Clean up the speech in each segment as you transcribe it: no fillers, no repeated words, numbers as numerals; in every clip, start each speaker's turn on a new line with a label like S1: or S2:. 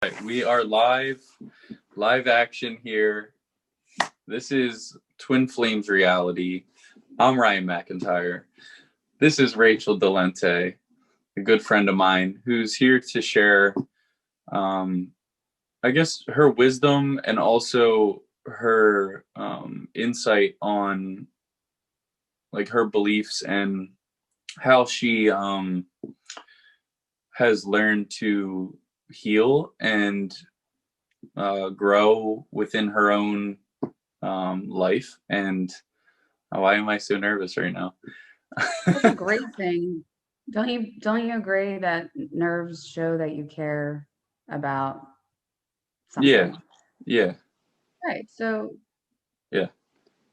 S1: Right, we are live action here. This is Twin Flames Reality. I'm Ryan McIntyre. This is Rachel Delente, a good friend of mine, who's here to share, I guess, her wisdom and also her insight on like her beliefs and how she has learned to heal and grow within her own life. And why am I so nervous right now?
S2: That's a great thing. Don't you agree that nerves show that you care about something?
S1: Yeah.
S2: Right. So
S1: Yeah.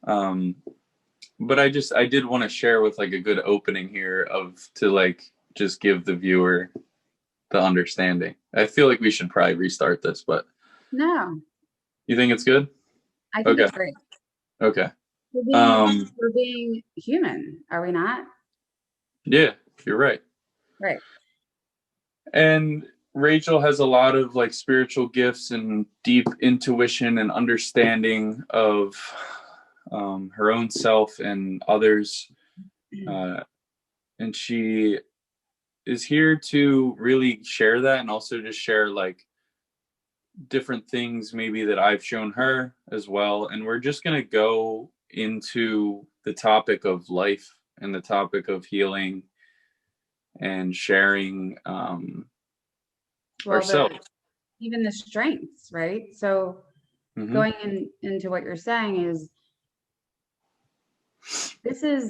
S1: But I did want to share with like a good opening here to like just give the viewer the understanding. I feel like we should probably restart this, but
S2: no,
S1: you think it's good?
S2: I think
S1: Okay.
S2: it's great.
S1: Okay.
S2: We're being human, are we not?
S1: Yeah, you're right.
S2: Right.
S1: And Rachel has a lot of like spiritual gifts and deep intuition and understanding of her own self and others. And she is here to really share that and also just share like different things maybe that I've shown her as well. And we're just going to go into the topic of life and the topic of healing and sharing ourselves.
S2: Even the strengths, right? So going into what you're saying is this is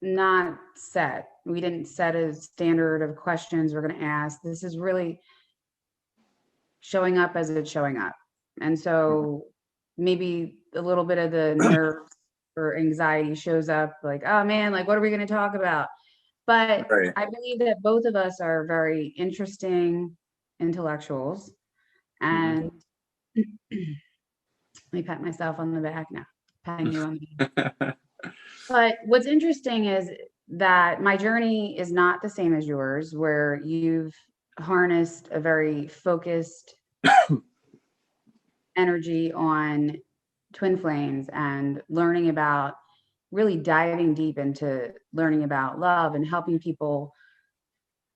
S2: not set. We didn't set a standard of questions we're going to ask. This is really showing up as it's showing up. And so maybe a little bit of the nerves or anxiety shows up like, oh man, like, what are we going to talk about? But
S1: Right.
S2: I believe that both of us are very interesting intellectuals. And let me pat myself on the back now, patting you on the back. But what's interesting is that my journey is not the same as yours, where you've harnessed a very focused energy on twin flames and learning about really diving deep into learning about love and helping people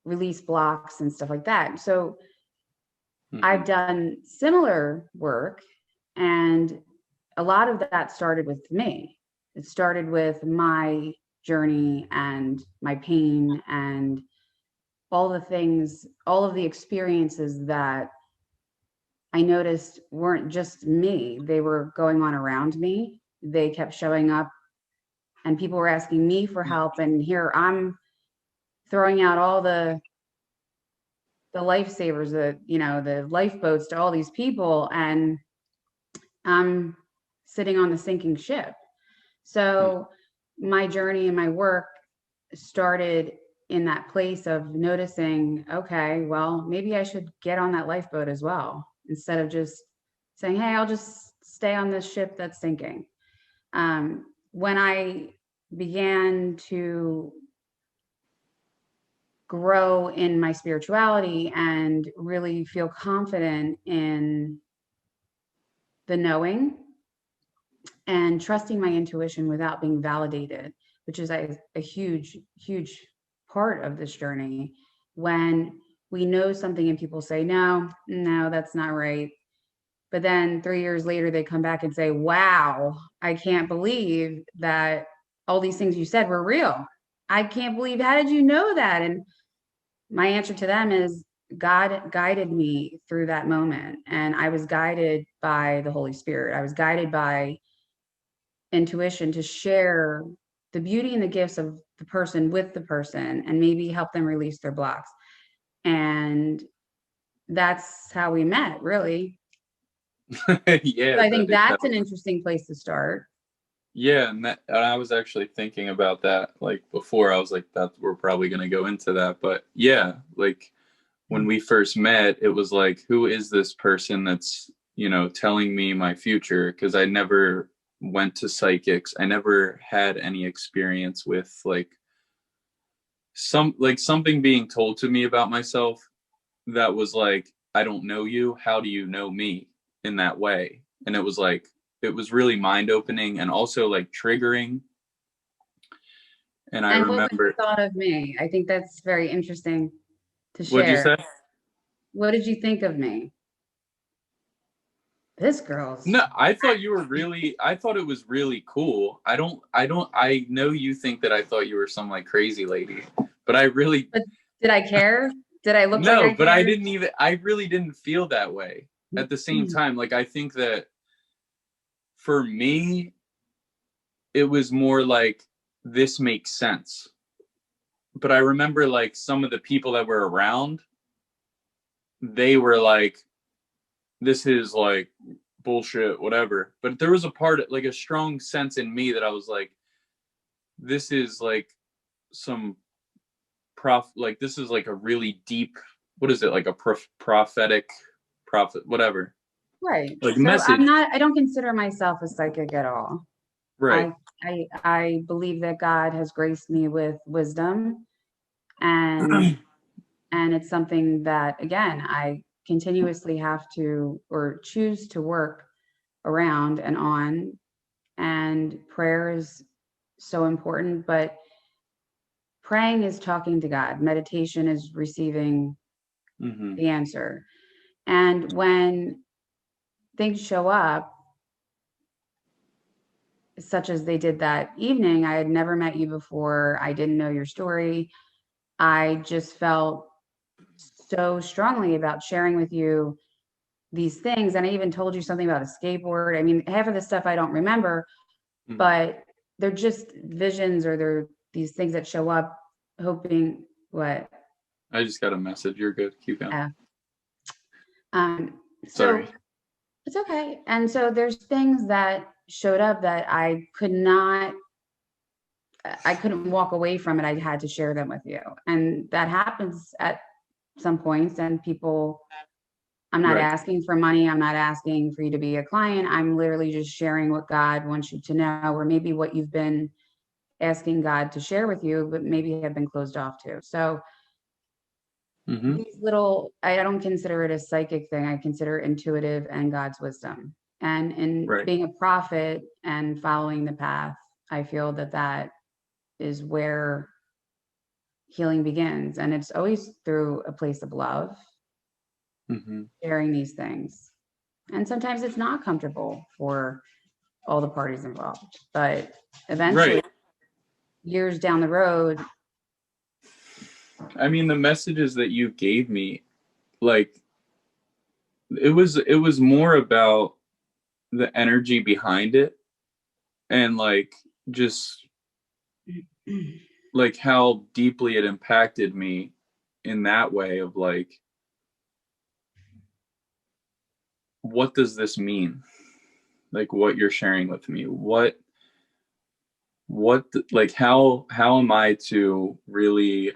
S2: release blocks and stuff like that. So I've done similar work, and a lot of that started with me. It started with my journey and my pain and all the things, all of the experiences that I noticed weren't just me, they were going on around me. They kept showing up, and people were asking me for help. And here I'm throwing out all the lifesavers, the lifeboats to all these people, and I'm sitting on the sinking ship. So my journey and my work started in that place of noticing, okay, well, maybe I should get on that lifeboat as well, instead of just saying, hey, I'll just stay on this ship that's sinking. When I began to grow in my spirituality and really feel confident in the knowing and trusting my intuition without being validated, which is a huge, huge part of this journey. When we know something and people say, no, that's not right. But then 3 years later, they come back and say, wow, I can't believe that all these things you said were real. I can't believe, how did you know that? And my answer to them is God guided me through that moment. And I was guided by the Holy Spirit. I was guided by intuition to share the beauty and the gifts of the person with the person and maybe help them release their blocks. And that's how we met, really.
S1: Yeah.
S2: So I think that's an interesting place to start.
S1: Yeah, and I was actually thinking about that like before. I was like, that we're probably going to go into that, but yeah, like when we first met, it was like, who is this person that's telling me my future? Because I never went to psychics. I never had any experience with like something being told to me about myself that was like I don't know you. How do you know me in that way? And it was like, it was really mind opening and also like triggering. And I
S2: And what was
S1: remember,
S2: your thought of me? I think that's very interesting to
S1: what'd you
S2: share.
S1: say?
S2: What did you think of me? This girl's,
S1: No, I thought you were really, I thought it was really cool. I know you think that I thought you were some like crazy lady, but I really,
S2: but did I care? Did I look like
S1: no,
S2: I
S1: but I
S2: cared?
S1: didn't even, I really didn't feel that way at the same time. Like, I think that for me, it was more like, this makes sense. But I remember like some of the people that were around, they were like, this is like bullshit, whatever. But there was a part, like a strong sense in me that I was like, this is like some like this is like a really deep, what is it, like a prophetic prophet, whatever,
S2: Right.
S1: like
S2: So
S1: message.
S2: I don't consider myself a psychic at all.
S1: Right.
S2: I believe that God has graced me with wisdom, and it's something that, again, I continuously have to or choose to work around and on. And prayer is so important, but praying is talking to God. Meditation is receiving
S1: Mm-hmm.
S2: the answer. And when things show up, such as they did that evening, I had never met you before. I didn't know your story. I just felt so strongly about sharing with you these things. And I even told you something about a skateboard. I mean, half of the stuff I don't remember,
S1: Mm-hmm.
S2: but they're just visions, or they're these things that show up hoping what.
S1: I just got a message. You're good. Keep going.
S2: Uh, so
S1: Sorry.
S2: it's okay. And so there's things that showed up that I couldn't walk away from it. I had to share them with you. And that happens at some points. And people, I'm not
S1: Right.
S2: asking for money. I'm not asking for you to be a client. I'm literally just sharing what God wants you to know, or maybe what you've been asking God to share with you, but maybe have been closed off to. So
S1: Mm-hmm.
S2: these little, I don't consider it a psychic thing. I consider it intuitive and God's wisdom. And in
S1: Right.
S2: being a prophet and following the path, I feel that that is where healing begins. And it's always through a place of love,
S1: Mm-hmm.
S2: sharing these things. And sometimes it's not comfortable for all the parties involved, but eventually,
S1: Right.
S2: years down the road.
S1: I mean, the messages that you gave me, like, it was more about the energy behind it, and like just like how deeply it impacted me in that way of like, what does this mean, like what you're sharing with me, what like how am I to really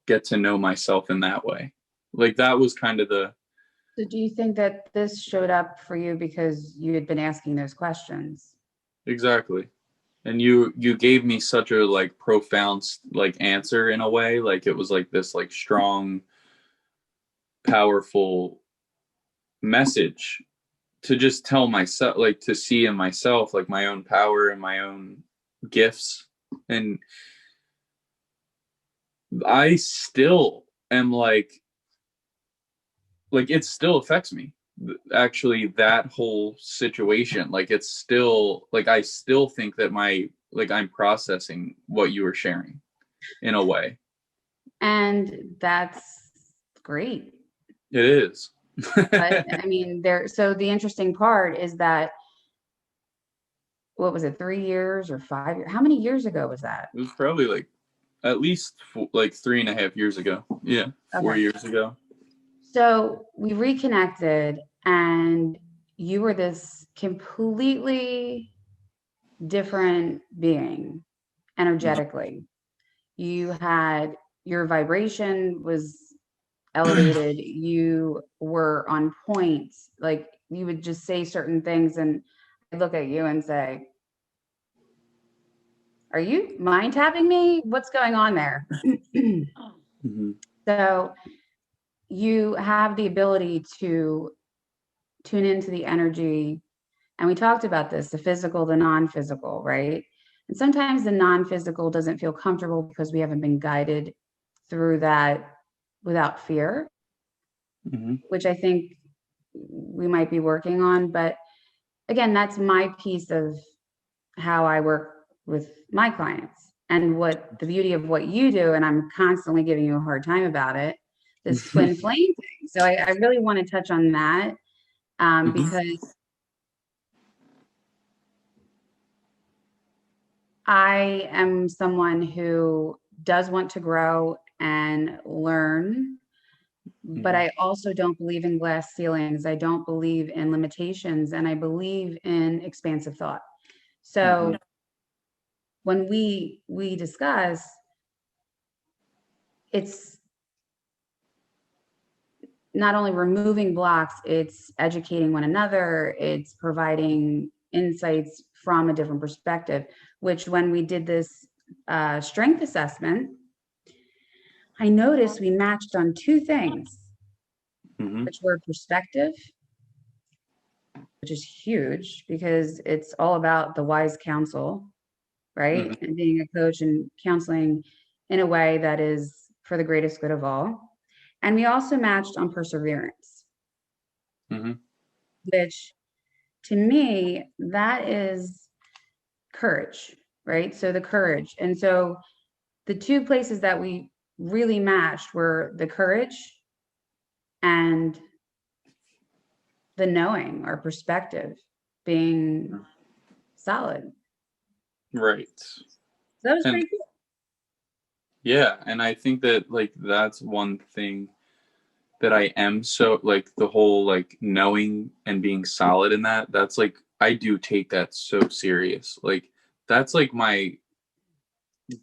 S1: get to know myself in that way, like that was kind of the.
S2: So do you think that this showed up for you because you had been asking those questions?
S1: Exactly. And you gave me such a like profound like answer in a way, like it was like this like strong, powerful message to just tell myself, like to see in myself like my own power and my own gifts. And I still am like it still affects me, actually, that whole situation. Like it's still like I still think that my like I'm processing what you were sharing in a way.
S2: And that's great.
S1: It is.
S2: But I mean, so the interesting part is that, what was it, 3 years or 5 years? How many years ago was that?
S1: It was probably like at least like 3.5 years ago. Yeah, four
S2: Okay.
S1: years ago.
S2: So we reconnected, and you were this completely different being energetically. You had, your vibration was elevated. You were on point. Like, you would just say certain things, and I'd look at you and say, are you mind tapping me? What's going on there?
S1: Mm-hmm.
S2: So you have the ability to tune into the energy. And we talked about this, the physical, the non-physical, right? And sometimes the non-physical doesn't feel comfortable because we haven't been guided through that without fear, which I think we might be working on. But again, that's my piece of how I work with my clients. And what the beauty of what you do, and I'm constantly giving you a hard time about it, this twin flame thing. So I really want to touch on that because I am someone who does want to grow and learn, but I also don't believe in glass ceilings. I don't believe in limitations, and I believe in expansive thought. So when we discuss, it's not only removing blocks, it's educating one another, it's providing insights from a different perspective, which when we did this strength assessment, I noticed we matched on two things, which were perspective, which is huge because it's all about the wise counsel, right? And being a coach and counseling in a way that is for the greatest good of all. And we also matched on perseverance, which to me, that is courage, right? So the courage. And so the two places that we really matched were the courage and the knowing or perspective being solid.
S1: Right.
S2: So that was
S1: And
S2: pretty cool.
S1: yeah, and I think that like that's one thing that I am so like the whole like knowing and being solid in that, that's like I do take that so serious. Like that's like my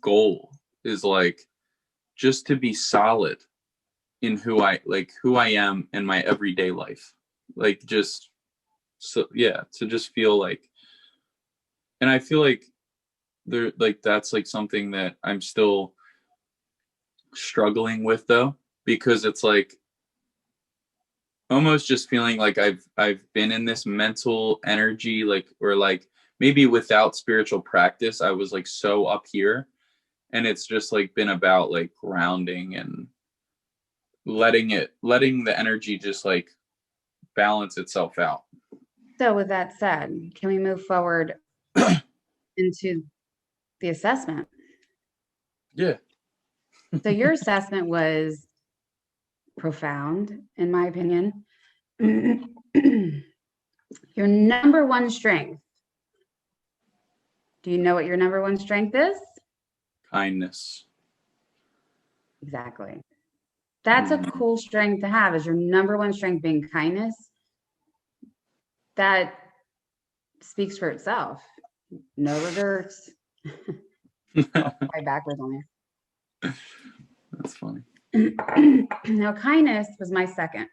S1: goal is like just to be solid in who I am in my everyday life. Like just so yeah, to just feel like, and I feel like there like that's like something that I'm still struggling with though, because it's like almost just feeling like I've been in this mental energy like, or like maybe without spiritual practice I was like so up here, and it's just like been about like grounding and letting the energy just like balance itself out.
S2: So with that said, can we move forward into the assessment?
S1: Yeah.
S2: So your assessment was profound, in my opinion. Your number one strength. Do you know what your number one strength is?
S1: Kindness.
S2: Exactly. That's a cool strength to have, is your number one strength being kindness. That speaks for itself. No regrets. Right backwards on you.
S1: That's funny.
S2: Now, kindness was my second.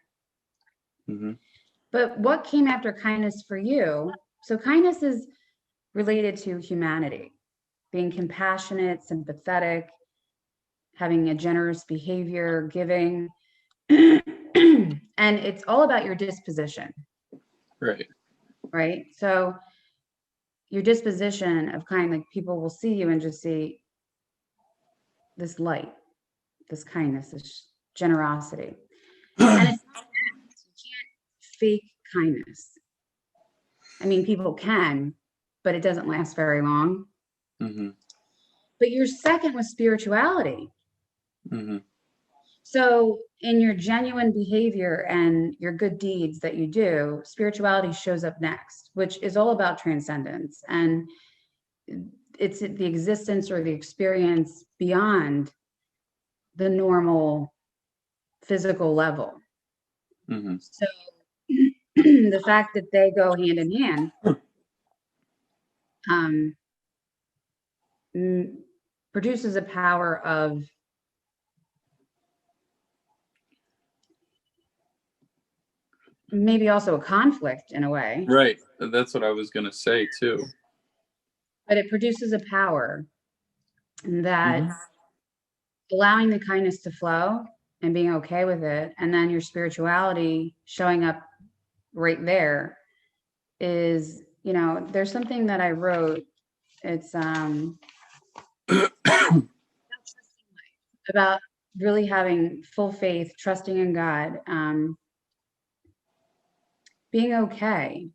S2: But what came after kindness for you? So kindness is related to humanity, being compassionate, sympathetic, having a generous behavior, giving. And it's all about your disposition.
S1: Right.
S2: Right. So your disposition of kind, like people will see you and just see this light, this kindness, this generosity. And it's not that. You can't fake kindness. I mean, people can, but it doesn't last very long. But your second was spirituality. So in your genuine behavior and your good deeds that you do, spirituality shows up next, which is all about transcendence. And it's the existence or the experience beyond the normal physical level. So the fact that they go hand in hand produces a power of maybe also a conflict in a way.
S1: Right. That's what I was going to say too.
S2: But it produces a power that allowing the kindness to flow and being okay with it. And then your spirituality showing up right there is, you know, there's something that I wrote. It's about really having full faith, trusting in God, being okay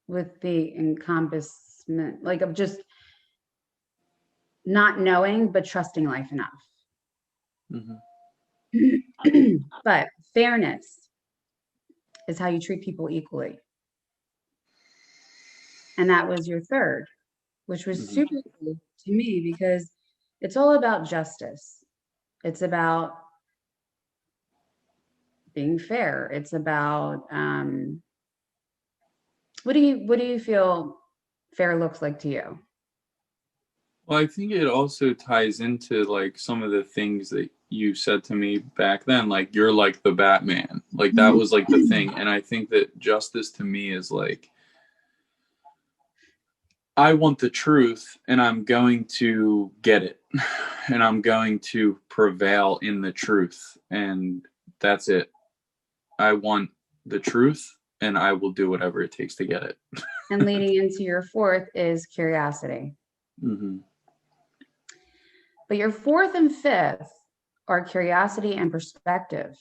S2: with the encompassment, like of just not knowing, but trusting life enough.
S1: Mm-hmm.
S2: But fairness is how you treat people equally. And that was your third, which was
S1: Mm-hmm.
S2: super cool to me because it's all about justice. It's about being fair. It's about what do you feel fair looks like to you?
S1: Well, I think it also ties into like some of the things that you said to me back then, like you're like the Batman. Like that was like the thing. And I think that justice to me is like I want the truth and I'm going to get it. And I'm going to prevail in the truth. And that's it. I want the truth and I will do whatever it takes to get it.
S2: And leading into your fourth is curiosity.
S1: Mm-hmm.
S2: But your fourth and fifth are curiosity and perspective.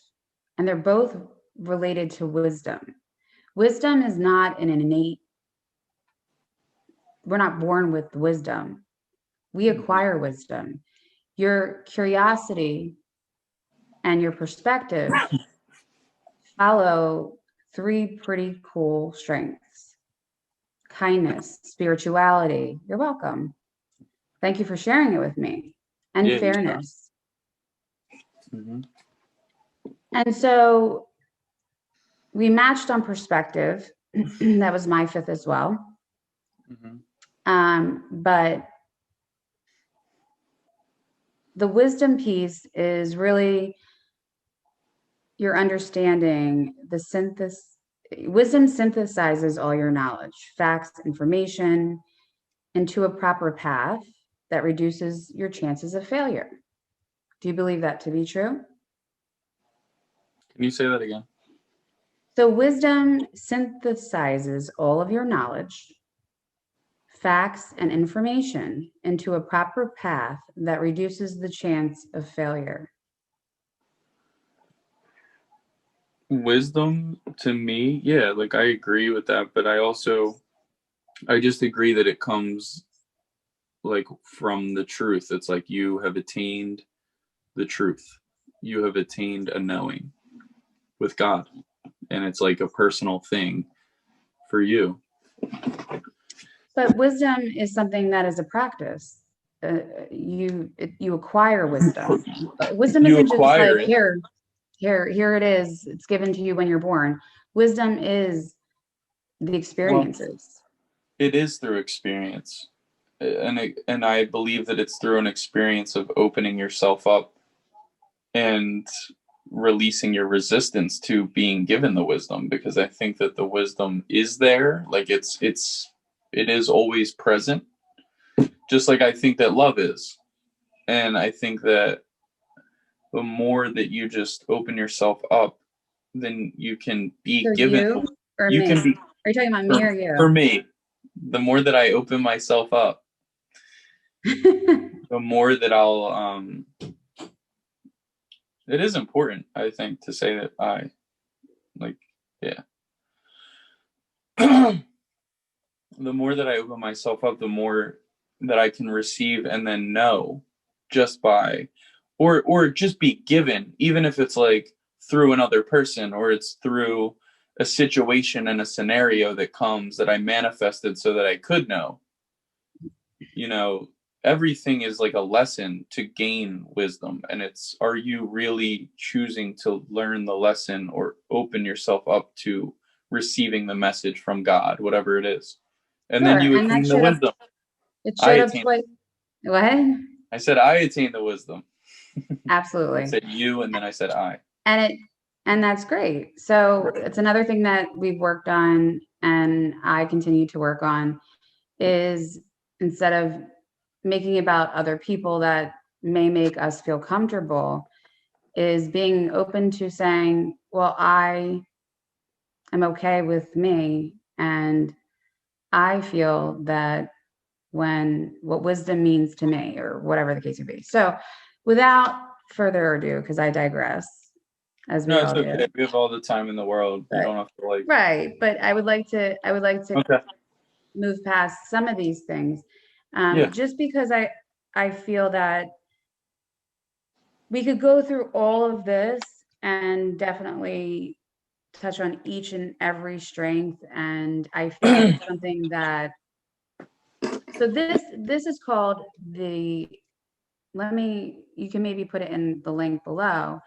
S2: And they're both related to wisdom. Wisdom is not an innate, we're not born with wisdom. We acquire wisdom. Your curiosity and your perspective follow three pretty cool strengths: kindness, spirituality. You're welcome. Thank you for sharing it with me. And
S1: Yeah.
S2: fairness.
S1: Mm-hmm.
S2: And so we matched on perspective. That was my fifth as well.
S1: Mm-hmm.
S2: But the wisdom piece is really your understanding the synthesis. Wisdom synthesizes all your knowledge, facts, information into a proper path that reduces your chances of failure. Do you believe that to be true?
S1: Can you say that again?
S2: So, wisdom synthesizes all of your knowledge, facts, and information into a proper path that reduces the chance of failure.
S1: Wisdom to me, yeah, like I agree with that, but I just agree that it comes like from the truth. It's like you have attained the truth. You have attained a knowing with God. And it's like a personal thing for you.
S2: But wisdom is something that is a practice. You acquire wisdom. Wisdom
S1: You
S2: isn't just
S1: acquire
S2: like
S1: it.
S2: here it is. It's given to you when you're born. Wisdom is the
S1: Well,
S2: experiences.
S1: it is through experience. And I believe that it's through an experience of opening yourself up and releasing your resistance to being given the wisdom, because I think that the wisdom is there, like it is always present, just like I think that love is. And I think that the more that you just open yourself up, then you can be
S2: For
S1: given,
S2: you or
S1: you
S2: me?
S1: can be,
S2: Are you talking about me or
S1: for
S2: you?
S1: me, the more that I open myself up, the more that I'll it is important, I think, to say that I like, yeah. The more that I open myself up, the more that I can receive and then know, just by or just be given, even if it's like through another person or it's through a situation and a scenario that comes that I manifested so that I could know. You know, everything is like a lesson to gain wisdom, and it's, are you really choosing to learn the lesson or open yourself up to receiving the message from God, whatever it is, and then
S2: Sure.
S1: you
S2: And that
S1: attain the
S2: showed up.
S1: wisdom.
S2: It
S1: I
S2: showed up
S1: attain,
S2: twice. What?
S1: I said I attain the wisdom. I
S2: Absolutely.
S1: said you, and then I said I.
S2: And it and that's great. So it's another thing that we've worked on and I continue to work on is instead of making about other people that may make us feel comfortable, is being open to saying, well, I am okay with me, and I feel that what wisdom means to me, or whatever the case may be. So without further ado, because I digress, as we
S1: No, it's
S2: all do.
S1: okay. We have all the time in the world. You
S2: But,
S1: don't have to like.
S2: right. But I would like to
S1: Okay.
S2: move past some of these things.
S1: Yeah.
S2: Just because I feel that we could go through all of this and definitely touch on each and every strength. And I feel it's something that, so this is called the, you can maybe put it in the link below,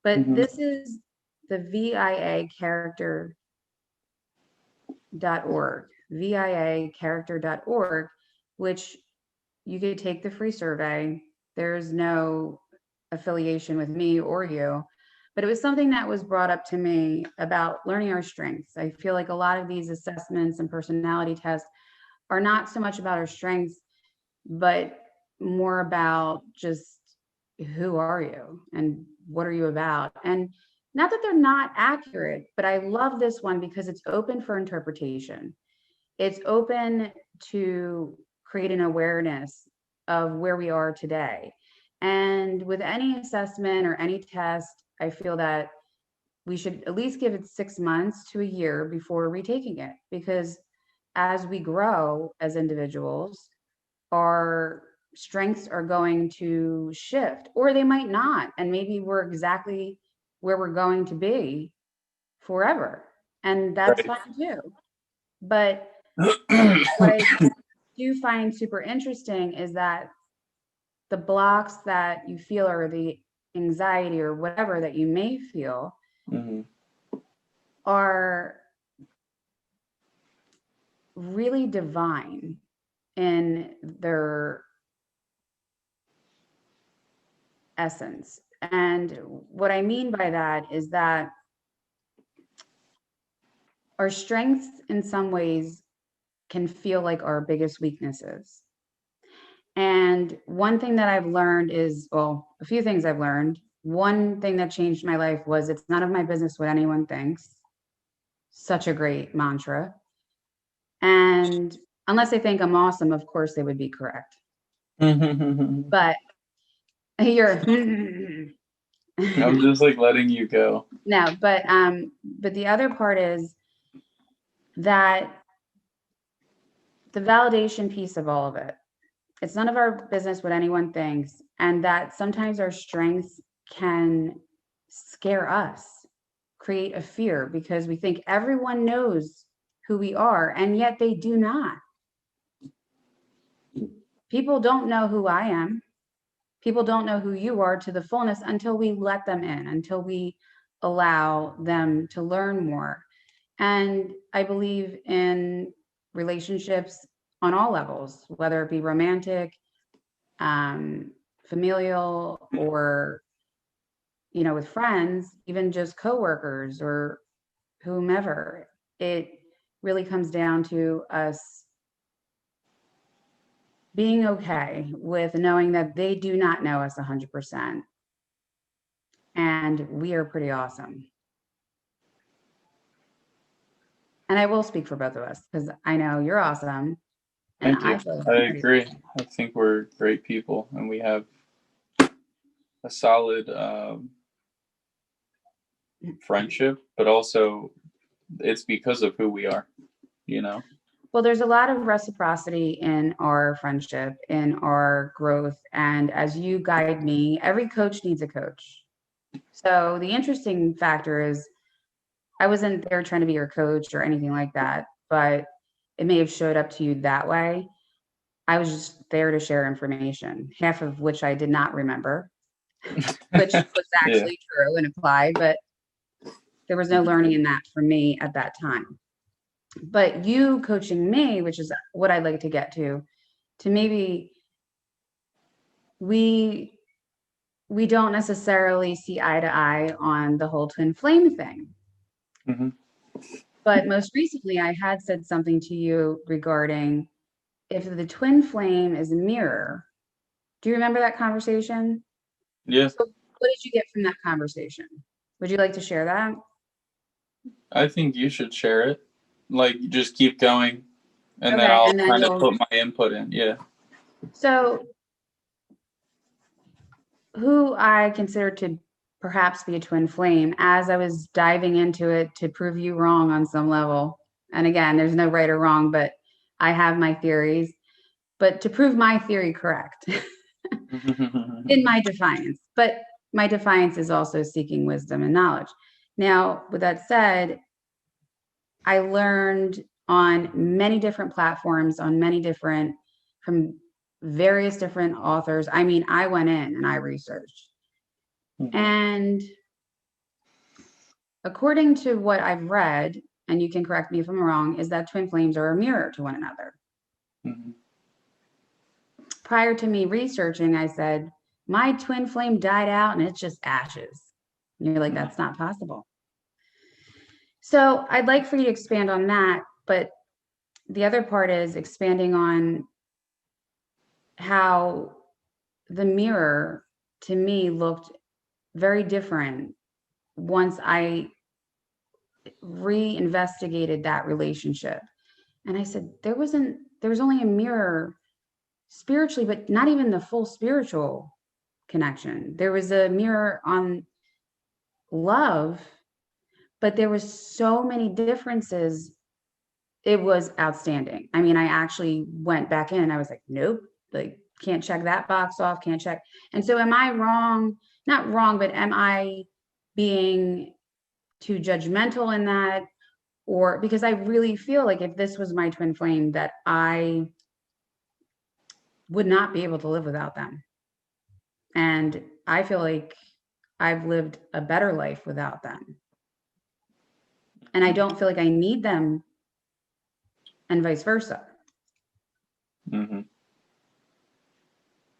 S2: but
S1: Mhm.
S2: this is the VIA character.org, VIA character.org, which you could take the free survey. There's no affiliation with me or you, but it was something that was brought up to me about learning our strengths. I feel like a lot of these assessments and personality tests are not so much about our strengths, but more about just who are you and what are you about. And not that they're not accurate, but I love this one because it's open for interpretation. It's open to create an awareness of where we are today. And with any assessment or any test, I feel that we should at least give it 6 months to a year before retaking it, because as we grow as individuals, our strengths are going to shift, or they might not. And maybe we're exactly where we're going to be forever. And that's
S1: Right.
S2: fine too. But what I do find super interesting is that the blocks that you feel, or the anxiety or whatever that you may feel,
S1: Mhm.
S2: are really divine in their essence. And what I mean by that is that our strengths in some ways can feel like our biggest weaknesses. And one thing that I've learned is, well, a few things I've learned. One thing that changed my life was, it's none of my business what anyone thinks. Such a great mantra. And unless they think I'm awesome, of course they would be correct. But you're
S1: I'm just like letting you go.
S2: no, but the other part is that the validation piece of all of it. It's none of our business what anyone thinks, and that sometimes our strengths can scare us, create a fear, because we think everyone knows who we are, and yet they do not. People don't know who I am. People don't know who you are to the fullness until we let them in, until we allow them to learn more. And I believe in relationships on all levels, whether it be romantic, familial, or with friends, even just coworkers or whomever. It really comes down to us being okay with knowing that they do not know us 100%, and we are pretty awesome. And I will speak for both of us, because I know you're awesome, and
S1: Thank you.
S2: I feel
S1: I
S2: pretty
S1: agree.
S2: awesome.
S1: I think we're great people, and we have a solid friendship, but also it's because of who we are, you know?
S2: Well, there's a lot of reciprocity in our friendship, in our growth. And as you guide me, every coach needs a coach. So the interesting factor is, I wasn't there trying to be your coach or anything like that, but it may have showed up to you that way. I was just there to share information, half of which I did not remember, which was
S1: Yeah.
S2: actually true and applied, but there was no learning in that for me at that time. But you coaching me, which is what I'd like to get to maybe we don't necessarily see eye to eye on the whole twin flame thing.
S1: Mm-hmm.
S2: But most recently, I had said something to you regarding, if the twin flame is a mirror. Do you remember that conversation?
S1: Yeah.
S2: what did you get from that conversation? Would you like to share that?
S1: I think you should share it. Like, just keep going, and then
S2: Okay,
S1: I'll
S2: and then
S1: kind of
S2: you'll.
S1: put my input in. Yeah.
S2: So, who I consider to perhaps be a twin flame, as I was diving into it to prove you wrong on some level. And again, there's no right or wrong, but I have my theories. But to prove my theory correct in my defiance, but my defiance is also seeking wisdom and knowledge. Now, with that said, I learned on many different platforms, on many different, from various different authors. I mean, I went in and I researched. And according to what I've read, and you can correct me if I'm wrong, is that twin flames are a mirror to one another.
S1: Mhm.
S2: Prior to me researching, I said, my twin flame died out and it's just ashes. And you're like, that's not possible. So I'd like for you to expand on that. But the other part is expanding on how the mirror to me looked very different once I re-investigated that relationship. And I said, there was only a mirror spiritually, but not even the full spiritual connection. There was a mirror on love, but there was so many differences. It was outstanding. I mean, I actually went back in and I was like, nope, like can't check that box off, can't check. And so am I wrong? Not wrong, but am I being too judgmental in that? Or because I really feel like if this was my twin flame, that I would not be able to live without them. And I feel like I've lived a better life without them. And I don't feel like I need them, and vice versa.
S1: Mm-hmm.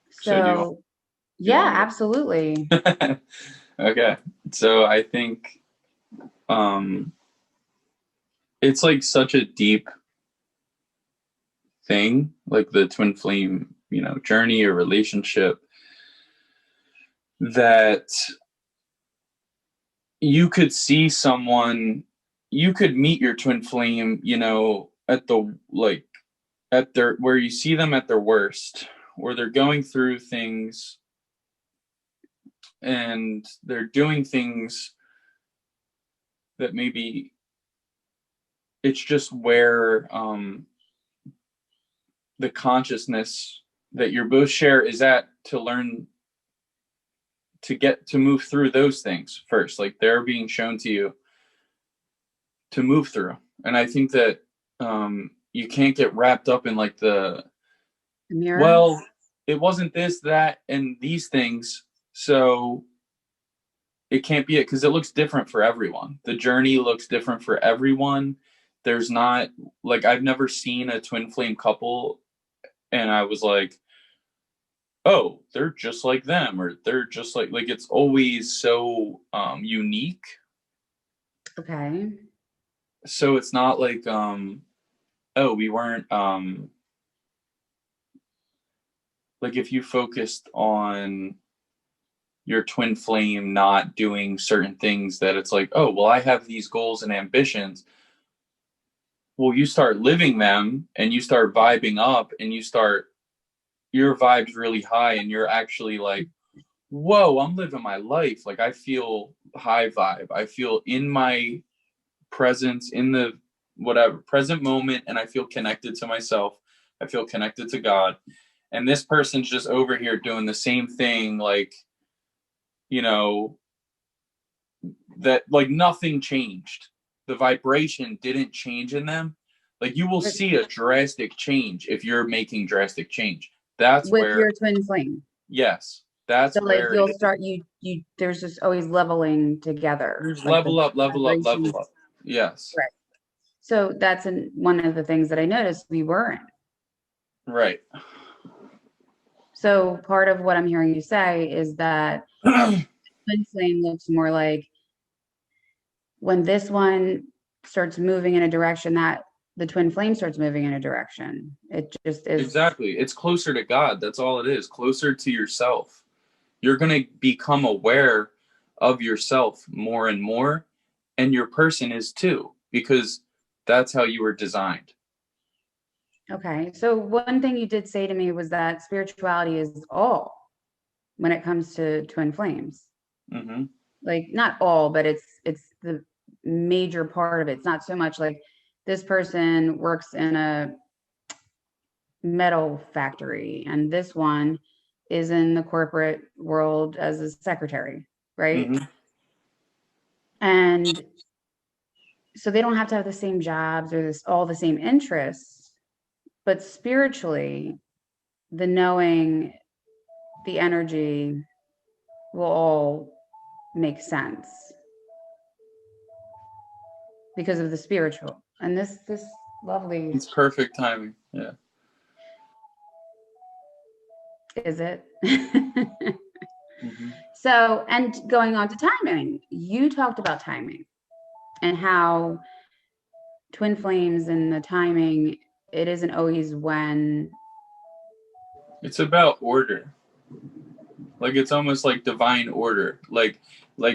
S1: So do you want,
S2: So, yeah, absolutely.
S1: Okay. So I think it's like such a deep thing, like the twin flame, journey or relationship, that you could see someone, you could meet your twin flame, at the like at their where you see them at their worst, where they're going through things and they're doing things that maybe it's just where the consciousness that you both share is at, to learn to get to move through those things first, like they're being shown to you to move through. And I think that you can't get wrapped up in like well, it wasn't this, that, and these things, so it can't be it, because it looks different for everyone. The journey looks different for everyone. There's not, like, I've never seen a twin flame couple and I was like, oh, they're just like them, or they're just like it's always so unique.
S2: Okay.
S1: So it's not like oh, we weren't like, if you focused on your twin flame not doing certain things, that it's like, oh, well, I have these goals and ambitions. Well, you start living them and you start vibing up and your vibe's really high and you're actually like, whoa, I'm living my life. Like, I feel high vibe. I feel in my presence, in the whatever present moment, and I feel connected to myself. I feel connected to God. And this person's just over here doing the same thing, like, that, like, nothing changed. The vibration didn't change in them. Like, you will see a drastic change if you're making drastic change. That's
S2: With
S1: where,
S2: your twin flame.
S1: yes, that's
S2: So like
S1: where
S2: you'll start there's just always leveling together.
S1: there's
S2: Like the
S1: level up, level up,
S2: vibration.
S1: level up. Yes.
S2: Right. So that's one of the things that I noticed we weren't.
S1: Right.
S2: So part of what I'm hearing you say is that twin flame looks more like when this one starts moving in a direction, that the twin flame starts moving in a direction. It just is.
S1: Exactly. It's closer to God. That's all it is. Closer to yourself. You're going to become aware of yourself more and more, and your person is too, because that's how you were designed.
S2: Okay. So one thing you did say to me was that spirituality is all when it comes to twin flames.
S1: Mm-hmm.
S2: Like not all, but it's the major part of it. It's not so much like this person works in a metal factory and this one is in the corporate world as a secretary, right?
S1: Mm-hmm.
S2: And so they don't have to have the same jobs or this all the same interests, but spiritually, the knowing, the energy will all make sense because of the spiritual. And this lovely,
S1: It's perfect timing. Yeah.
S2: is it?
S1: Mm-hmm.
S2: So, and going on to timing, you talked about timing and how twin flames and the timing, it isn't always when.
S1: It's about order. Like it's almost like divine order. Like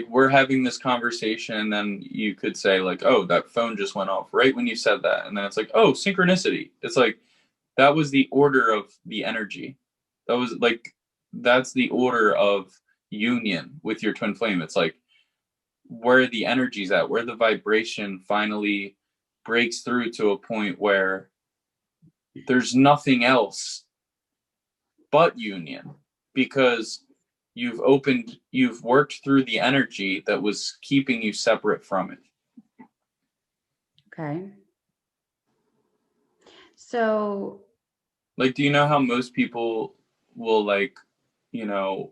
S1: we're having this conversation, and then you could say like, "Oh, that phone just went off right when you said that," and then it's like, "Oh, synchronicity." It's like that was the order of the energy. That was like that's the order of union with your twin flame. It's like where the energy's at, where the vibration finally breaks through to a point where there's nothing else but union, because you've worked through the energy that was keeping you separate from it.
S2: Okay. So,
S1: Like, do you know how most people will like, you know,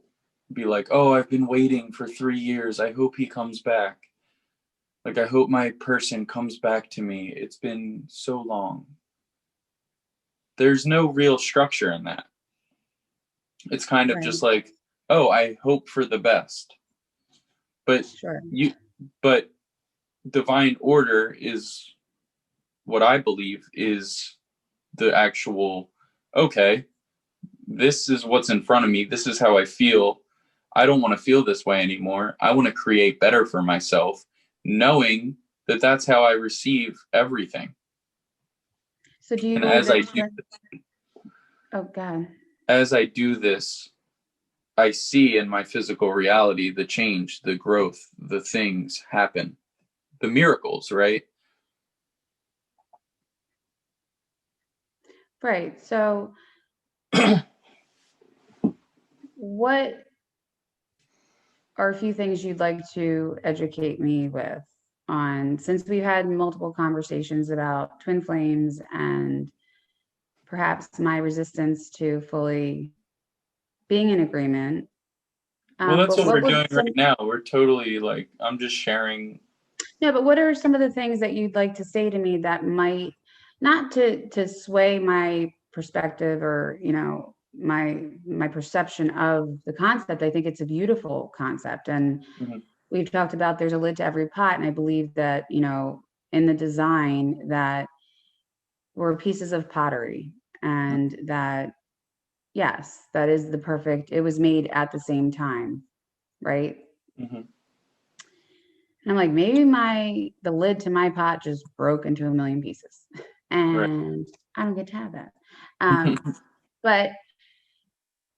S1: be like, "Oh, I've been waiting for 3 years. I hope he comes back. Like, I hope my person comes back to me. It's been so long." There's no real structure in that. It's kind of
S2: right,
S1: just like, "Oh, I hope for the best." But
S2: sure.
S1: you but divine order is what I believe is the actual, okay, this is what's in front of me. This is how I feel. I don't want to feel this way anymore. I want to create better for myself, knowing that that's how I receive everything.
S2: So do you
S1: And
S2: believe that, oh God.
S1: as I do this, I see in my physical reality the change, the growth, the things happen, the miracles, right?
S2: Right. So what are a few things you'd like to educate me with on, since we've had multiple conversations about twin flames and perhaps my resistance to fully being in agreement.
S1: Well, that's
S2: But
S1: what we're
S2: what
S1: doing
S2: would some,
S1: right now. We're totally like, I'm just sharing.
S2: no, but what are some of the things that you'd like to say to me that might, not to sway my perspective or, my perception of the concept. I think it's a beautiful concept. And
S1: Mhm.
S2: we've talked about there's a lid to every pot. And I believe that, in the design that we're pieces of pottery and that, yes, that is the perfect, it was made at the same time, right?
S1: Mhm.
S2: And I'm like, maybe the lid to my pot just broke into a million pieces,
S1: Right.
S2: and I don't get to have that. But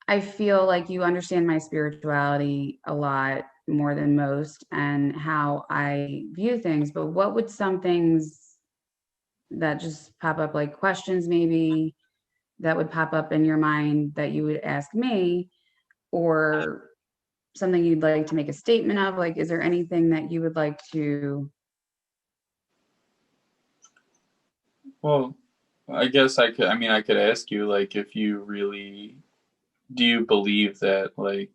S2: I feel like you understand my spirituality a lot more than most and how I view things. But what would some things that just pop up, like questions maybe that would pop up in your mind that you would ask me, or something you'd like to make a statement of? Like, is there anything that you would like to?
S1: Well, I guess I could, I mean, I could ask you, like, if you really do you believe that, like,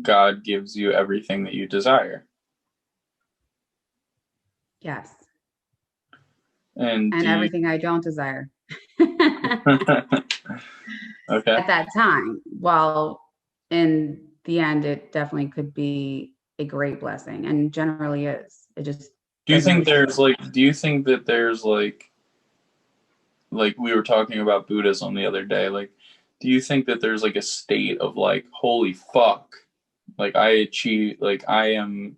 S1: God gives you everything that you desire?
S2: Yes.
S1: And
S2: And
S1: do you,
S2: everything I don't desire
S1: okay.
S2: at that time. Well, in the end, it definitely could be a great blessing and generally is. It just
S1: Do you
S2: doesn't
S1: think
S2: always feel
S1: there's
S2: like
S1: like, do you think that there's like we were talking about Buddhism the other day, like, do you think that there's like a state of like, holy fuck, like I achieve, like I am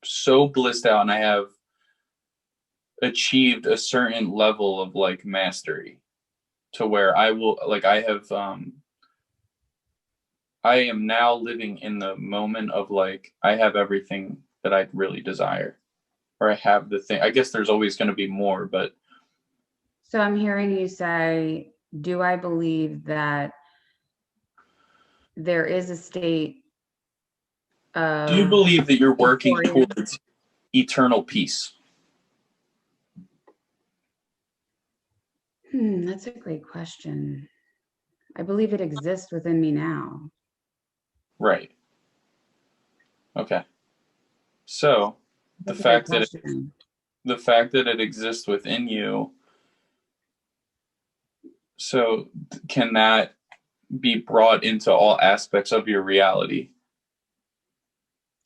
S1: so blissed out and I have achieved a certain level of like mastery to where I will like I am now living in the moment of like I have everything that I really desire, or I have the thing. I guess there's always going to be more, but
S2: So I'm hearing you say, do I believe that there is a state
S1: do you
S2: of
S1: believe that you're working
S2: euphoria?
S1: towards eternal peace?
S2: That's a great question. I believe it exists within me now.
S1: Right. Okay. So the
S2: That's a great
S1: fact that
S2: question.
S1: the fact that it exists within you, so can that be brought into all aspects of your reality?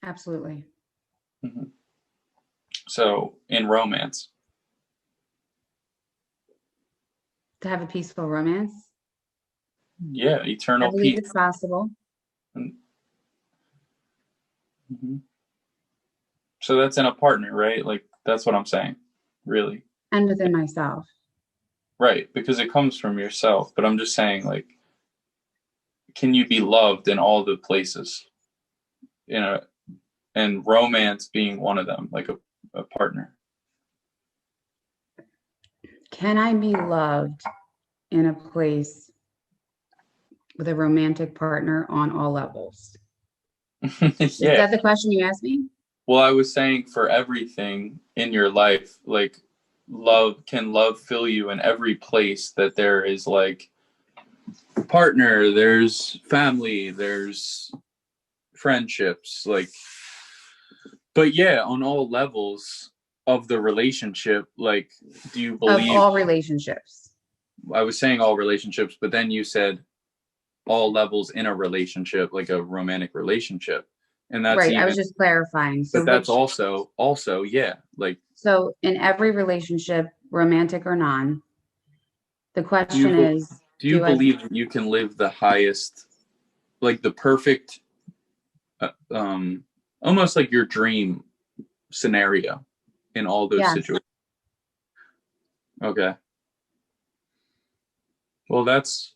S2: Absolutely.
S1: Mm-hmm. So in romance,
S2: To have a peaceful romance,
S1: yeah,
S2: I
S1: eternal
S2: believe
S1: peace.
S2: it's possible.
S1: Mm-hmm. So that's in a partner, right? Like that's what I'm saying, really.
S2: And within myself.
S1: Right, because it comes from yourself. But I'm just saying, like, can you be loved in all the places? You know, and romance being one of them, like a partner.
S2: Can I be loved in a place with a romantic partner on all levels? Is
S1: Yeah.
S2: that the question you asked me?
S1: Well, I was saying for everything in your life, like love fill you in every place that there is like partner, there's family, there's friendships, like but yeah, on all levels of the relationship, like do you
S2: Of
S1: believe
S2: all relationships.
S1: I was saying all relationships, but then you said all levels in a relationship, like a romantic relationship. And that's
S2: Right. I was
S1: even
S2: just clarifying.
S1: but that's also yeah, like
S2: So in every relationship, romantic or non, the
S1: do you
S2: question is,
S1: do you believe that you can live the highest, like the perfect uh, um almost like your dream scenario in all those
S2: yes,
S1: situations? Okay. Well, that's,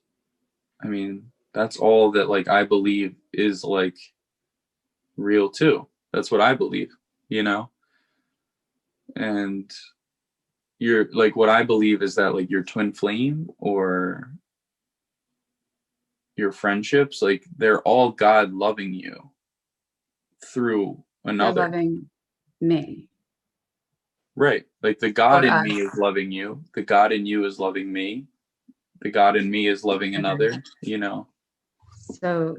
S1: I mean, that's all that like I believe is like real too. That's what I believe, you know? And you're like what I believe is that like your twin flame or your friendships, like they're all God loving you through
S2: they're
S1: another.
S2: loving me
S1: Right. Like the God
S2: or
S1: in
S2: us.
S1: me is loving you. The God in you is loving me. The God in me is loving
S2: Okay.
S1: another, you know?
S2: So,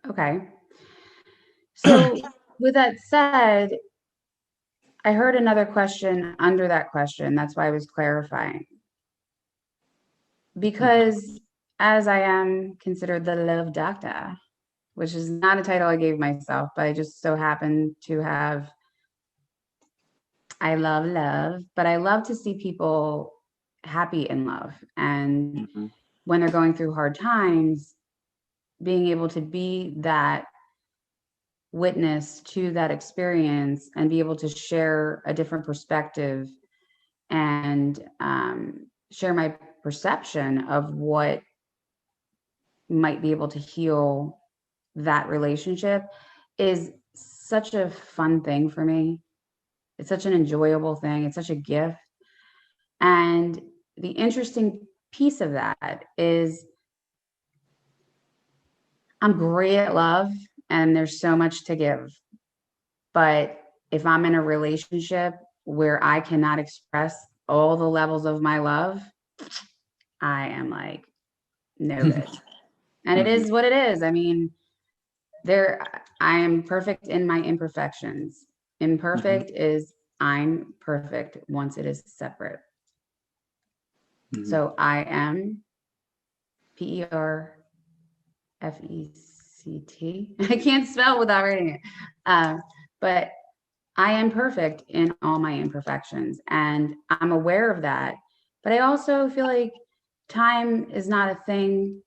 S2: okay. So with that said, I heard another question under that question. That's why I was clarifying. Because as I am considered the love doctor, which is not a title I gave myself, but I just so happen to have, I love love, but I love to see people happy in love. And
S1: Mm-hmm.
S2: when they're going through hard times, being able to be that witness to that experience and be able to share a different perspective and share my perception of what might be able to heal that relationship is such a fun thing for me. It's such an enjoyable thing. It's such a gift. And the interesting piece of that is I'm great at love and there's so much to give. But if I'm in a relationship where I cannot express all the levels of my love, I am like, no good. And it
S1: Mm-hmm.
S2: is what it is. I mean, there I am perfect in my imperfections.
S1: Mm-hmm.
S2: Imperfect is I'm perfect once it is separate.
S1: Mm-hmm.
S2: So I am PERFECT. I can't spell without writing it. But I am perfect in all my imperfections and I'm aware of that. But I also feel like time is not a thing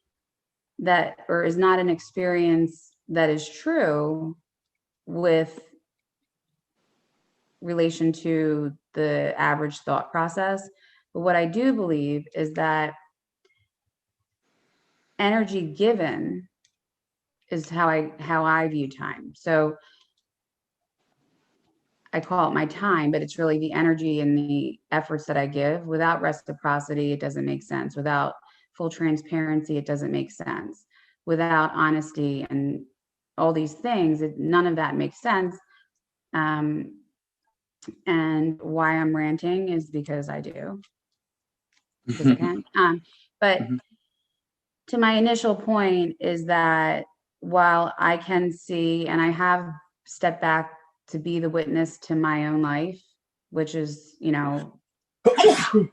S2: that, or is not an experience that is true with relation to the average thought process. But what I do believe is that energy given is how I view time. So I call it my time, but it's really the energy and the efforts that I give. Without reciprocity, it doesn't make sense. Without full transparency, it doesn't make sense. Without honesty and all these things, none of that makes sense. And why I'm ranting is because I do, because I can. But
S1: Mhm.
S2: to my initial point is that while I can see, and I have stepped back to be the witness to my own life, which is,
S1: Bless me.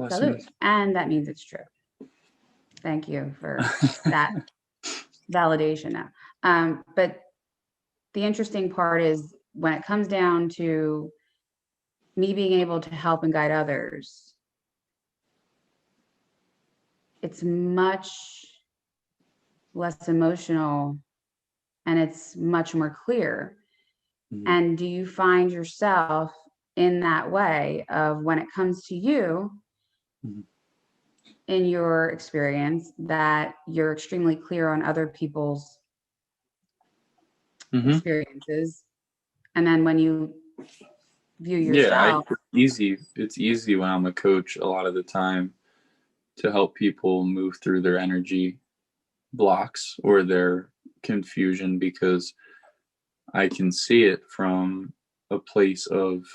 S2: salute. And that means it's true. Thank you for that validation now. But the interesting part is when it comes down to me being able to help and guide others, it's much less emotional and it's much more clear.
S1: Mhm.
S2: And do you find yourself in that way of when it comes to you
S1: Mhm.
S2: in your experience that you're extremely clear on other people's
S1: Mhm.
S2: experiences, and then when you view
S1: Yeah,
S2: yourself,
S1: it's easy when I'm a coach a lot of the time to help people move through their energy blocks or their confusion because I can see it from a place of,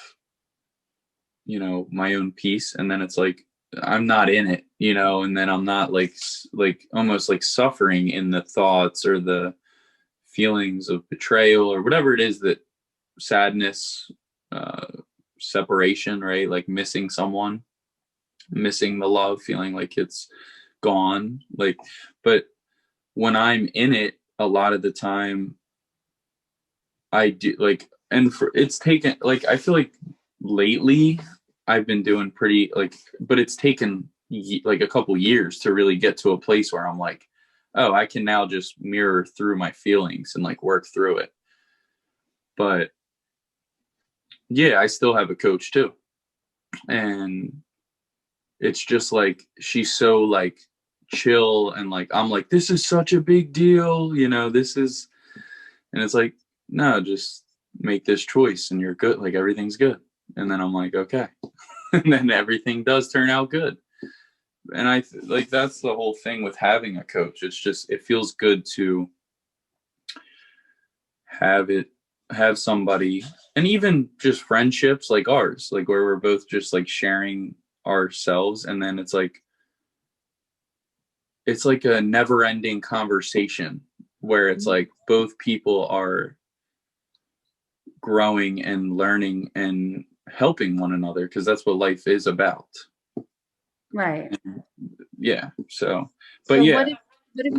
S1: my own peace. And then it's like, I'm not in it, and then I'm not like almost like suffering in the thoughts or the feelings of betrayal or whatever it is, that sadness, uh, separation, right? Like missing someone, missing the love, feeling like it's gone. Like, but when I'm in it, a lot of the time, I do like, and for it's taken like I feel like lately I've been doing pretty like, but it's taken like a couple years to really get to a place where I'm like, oh, I can now just mirror through my feelings and like work through it. But yeah, I still have a coach too, and it's just like she's so like chill and like I'm like, this is such a big deal, this is, and it's like, no, just make this choice and you're good, like everything's good. And then I'm like, okay. And then everything does turn out good. And like that's the whole thing with having a coach. It's just it feels good to have it have somebody, and even just friendships like ours, like where we're both just like sharing ourselves, and then it's like a never ending conversation where it's like both people are growing and learning and helping one another, because that's what life is about.
S2: right?
S1: Yeah. So, but
S2: So
S1: yeah,
S2: what have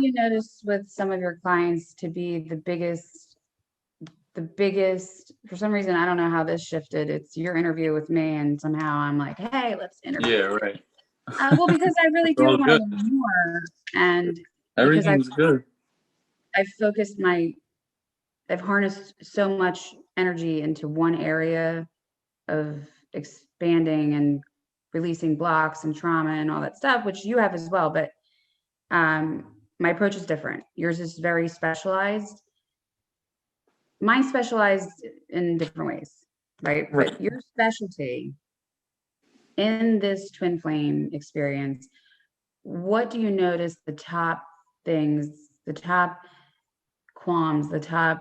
S2: you noticed with some of your clients to be the biggest, for some reason, I don't know how this shifted. It's your interview with me, and somehow I'm like, hey, let's interview.
S1: yeah, right.
S2: Well, because I really
S1: It's
S2: do
S1: all
S2: want to
S1: good.
S2: learn more, and because
S1: Everything's good.
S2: I've focused I've harnessed so much energy into one area of expanding and releasing blocks and trauma and all that stuff, which you have as well. But my approach is different. Yours is very specialized. Mine specialized in different ways, right?
S1: Right.
S2: But your specialty in this twin flame experience, what do you notice the top things, the top qualms, the top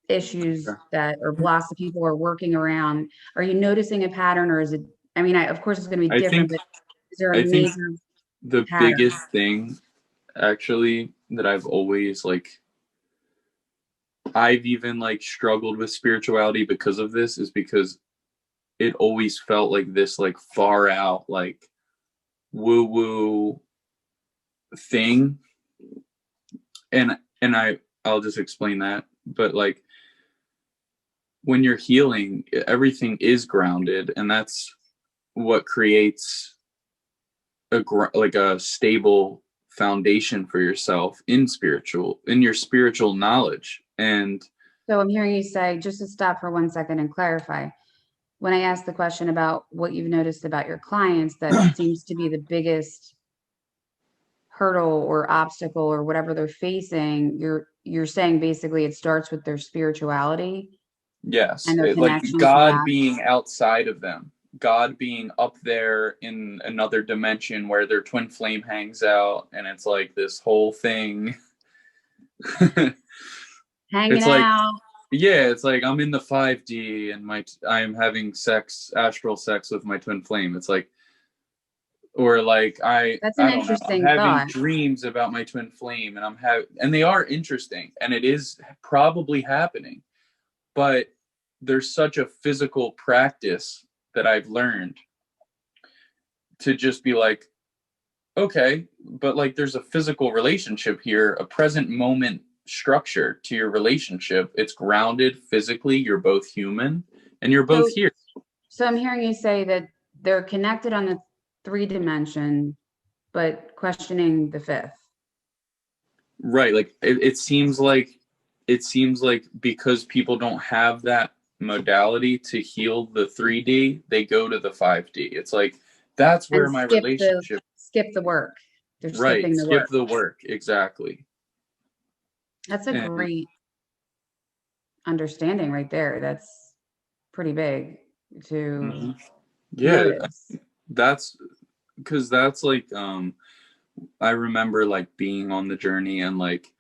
S2: issues that or blocks that people are working around? Are you noticing a pattern, or is it, I mean, of course it's going to be
S1: I
S2: different,
S1: think
S2: but is there a
S1: I think
S2: major
S1: the
S2: pattern?
S1: biggest thing actually that I've always like I've even like struggled with spirituality because of this is because it always felt like this like far out like woo woo thing. And I'll just explain that. But like when you're healing, everything is grounded, and that's what creates like a stable foundation for yourself in your spiritual knowledge. And
S2: So I'm hearing you say, just to stop for 1 second and clarify, when I asked the question about what you've noticed about your clients, that seems to be the biggest hurdle or obstacle or whatever they're facing, you're saying basically it starts with their spirituality
S1: yes,
S2: and their
S1: like
S2: connection to
S1: God
S2: that.
S1: being outside of them, God being up there in another dimension where their twin flame hangs out, and it's like this whole thing.
S2: Hanging
S1: It's like,
S2: out.
S1: yeah, it's like I'm in the 5D and I'm having astral sex with my twin flame. It's like, or like
S2: That's an
S1: I don't know, I'm
S2: interesting
S1: having
S2: thought.
S1: dreams about my twin flame, and and they are interesting, and it is probably happening, but there's such a physical practice that I've learned to just be like, okay, but like there's a physical relationship here, a present moment structure to your relationship. It's grounded physically, you're both human, and you're both
S2: So,
S1: here.
S2: so I'm hearing you say that they're connected on the 3 dimension, but questioning the fifth.
S1: Right, like it seems like because people don't have that modality to heal the 3D, they go to the 5D. It's like that's
S2: And
S1: where my relationship.
S2: skip the work. They're
S1: Right,
S2: skipping the
S1: skip
S2: work.
S1: the work, exactly.
S2: That's a
S1: And
S2: great understanding right there. That's pretty big to
S1: mhm. Yeah,
S2: notice.
S1: that's because that's like I remember like being on the journey and like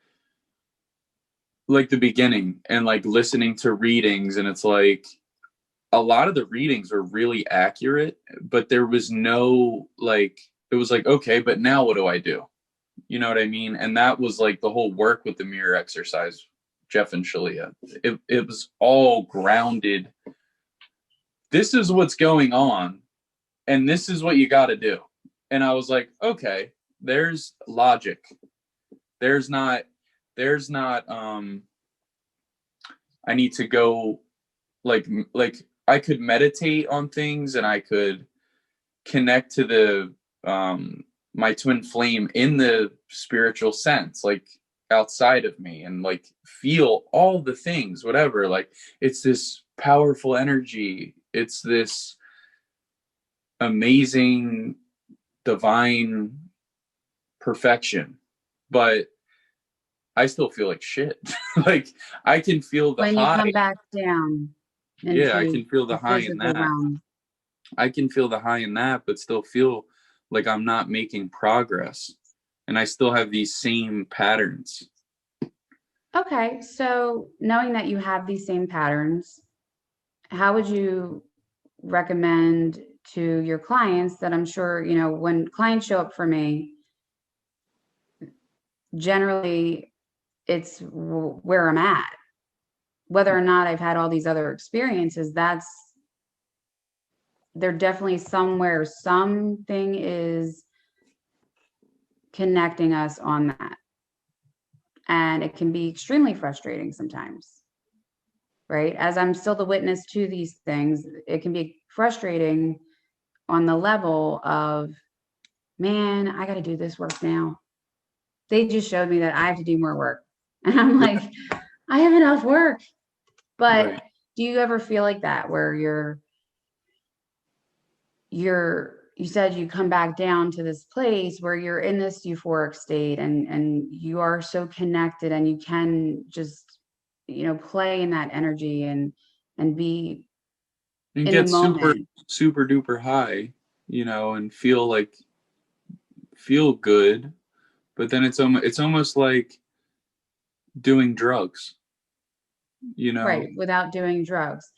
S1: the beginning and like listening to readings, and it's like a lot of the readings were really accurate, but there was no like, it was like, okay, but now what do I do? You know what I mean? And that was like the whole work with the mirror exercise, Jeff and Shalia. It was all grounded. This is what's going on, and this is what you got to do. And I was like, okay, there's logic. There's not, there's not, I need to go like I could meditate on things, and I could connect to the my twin flame in the spiritual sense, like outside of me, and like feel all the things, whatever. Like it's this powerful energy. It's this amazing divine perfection. But I still feel like shit. Like I can feel the
S2: When you
S1: high.
S2: come back down
S1: Yeah, I
S2: into
S1: can feel the
S2: the
S1: high in
S2: physical
S1: that.
S2: realm.
S1: I can feel the high in that, but still feel like I'm not making progress. And I still have these same patterns.
S2: Okay, so knowing that you have these same patterns, how would you recommend to your clients that I'm sure, when clients show up for me, generally it's where I'm at. Whether or not I've had all these other experiences, they're definitely somewhere, something is connecting us on that. And it can be extremely frustrating sometimes, right? As I'm still the witness to these things, it can be frustrating on the level of, man, I got to do this work now. They just showed me that I have to do more work. And I'm like, I have enough work. But
S1: Right.
S2: do you ever feel like that where you said you come back down to this place where you're in this euphoric state and you are so connected and you can just play in that energy and be
S1: And
S2: in the
S1: get super,
S2: moment.
S1: super duper high, and feel good. But then it's almost like doing drugs, you
S2: Right,
S1: know?
S2: without doing drugs,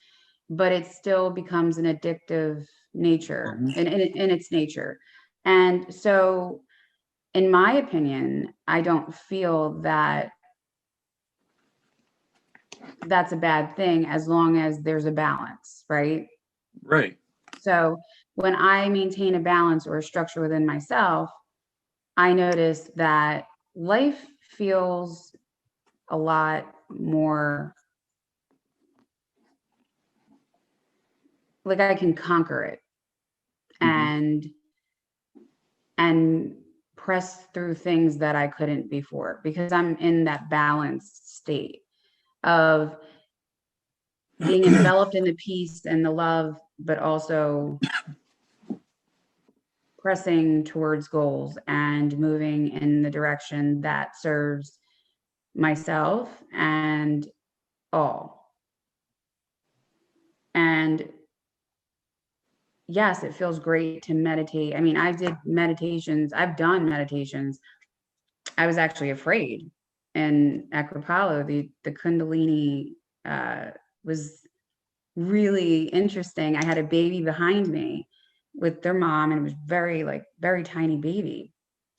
S2: but it still becomes an addictive nature
S1: Mhm.
S2: in its nature. And so in my opinion, I don't feel that that's a bad thing as long as there's a balance, right?
S1: Right.
S2: So when I maintain a balance or a structure within myself, I notice that life feels a lot more like I can conquer it.
S1: Hmm.
S2: And and press through things that I couldn't before, because I'm in that balanced state of being enveloped in the peace and the love, but also pressing towards goals and moving in the direction that serves myself and all. And yes, it feels great to meditate. I mean, I've done meditations. I was actually afraid. And Akropalo, the Kundalini was really interesting. I had a baby behind me with their mom, and it was very tiny baby.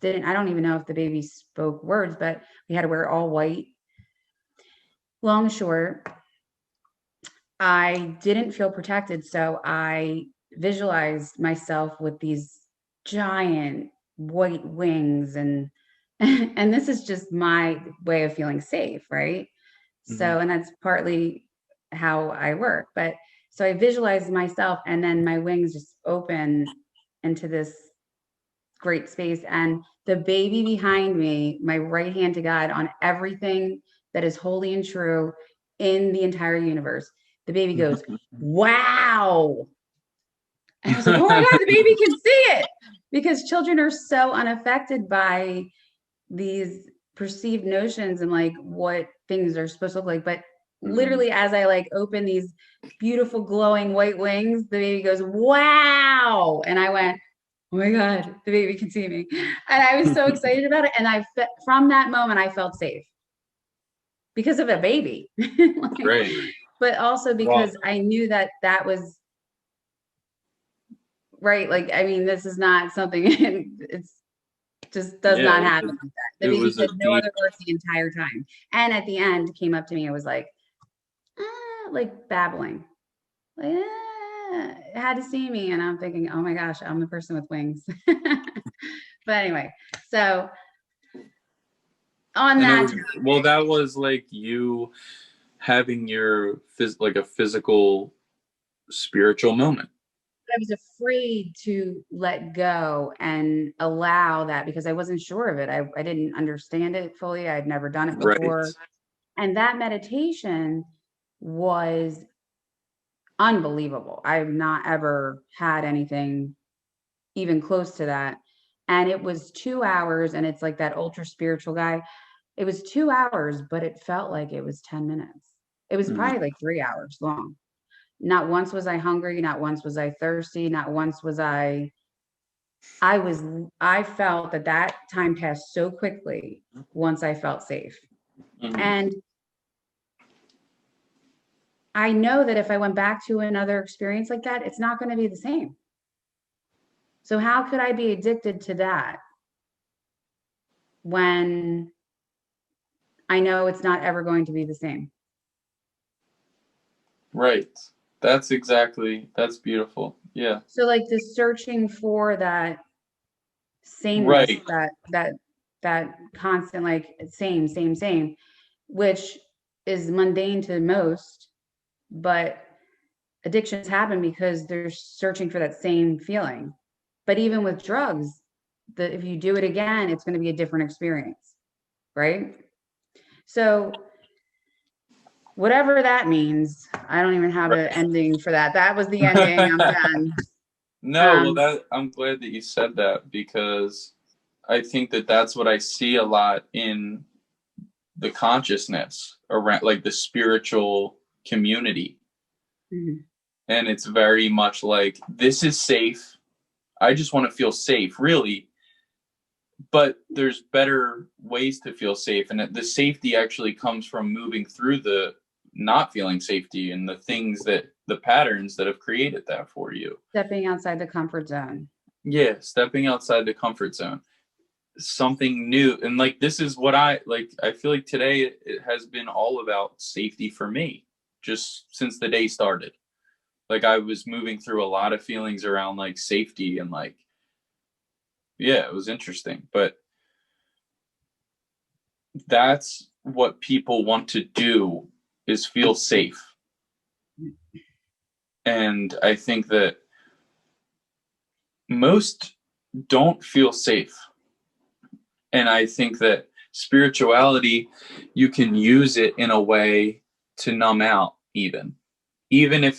S2: I don't even know if the baby spoke words, but we had to wear all white. Long short, I didn't feel protected, so I visualized myself with these giant white wings, and and this is just my way of feeling safe, right?
S1: Mhm.
S2: So, and that's partly how I work. But so I visualized myself, and then my wings just open into this great space. And the baby behind me, my right hand to God on everything that is holy and true in the entire universe, the baby goes, wow. And I was like, oh my God, the baby can see it. Because children are so unaffected by these perceived notions and like what things are supposed to look like. But
S1: Mhm.
S2: literally, as I like open these beautiful glowing white wings, the baby goes, wow. And I went, oh my God, the baby can see me. And I was so excited about it. And from that moment, I felt safe because of a baby. Like,
S1: Right.
S2: but also
S1: Well,
S2: because I knew that that was right. Like, I mean, this is not something, it's just does
S1: yeah,
S2: not happen like that. The
S1: it
S2: baby
S1: was a
S2: said no
S1: deep,
S2: other words the entire time. And at the end came up to me and was like babbling. Like, it had to see me. And I'm thinking, oh my gosh, I'm the person with wings. But anyway, so on
S1: and it
S2: that
S1: was, well,
S2: topic,
S1: that was like you having your like a physical spiritual moment.
S2: I was afraid to let go and allow that because I wasn't sure of it. I didn't understand it fully. I'd never done it
S1: Right.
S2: before. And that meditation was unbelievable. I've not ever had anything even close to that. And it was 2 hours, and it's like that ultra spiritual guy. It was 2 hours, but it felt like it was 10 minutes. It was
S1: Mhm.
S2: probably like 3 hours long. Not once was I hungry. Not once was I thirsty. Not once was I was, I felt that that time passed so quickly once I felt safe.
S1: Mhm.
S2: And I know that if I went back to another experience like that, it's not going to be the same. So how could I be addicted to that when I know it's not ever going to be the same?
S1: Right. That's beautiful. Yeah.
S2: So like the searching for that sameness,
S1: Right.
S2: that constant like same, which is mundane to most, but addictions happen because they're searching for that same feeling. But even with drugs, if you do it again, it's going to be a different experience, right? So whatever that means, I don't even have an
S1: Right.
S2: ending for that. That was the ending. I'm done.
S1: No, well,
S2: Um,
S1: that I'm glad that you said that because I think that that's what I see a lot in the consciousness around, like the spiritual community.
S2: mhm.
S1: And it's very much like, this is safe. I just want to feel safe, really. But there's better ways to feel safe. And the safety actually comes from moving through the not feeling safety and the patterns that have created that for you.
S2: Stepping outside the comfort zone.
S1: Yeah, stepping outside the comfort zone, something new. And like, this is what I feel like today it has been all about safety for me, just since the day started. Like, I was moving through a lot of feelings around like safety and like, yeah, it was interesting. But that's what people want to do, is feel safe. And I think that most don't feel safe. And I think that spirituality, you can use it in a way to numb out, even if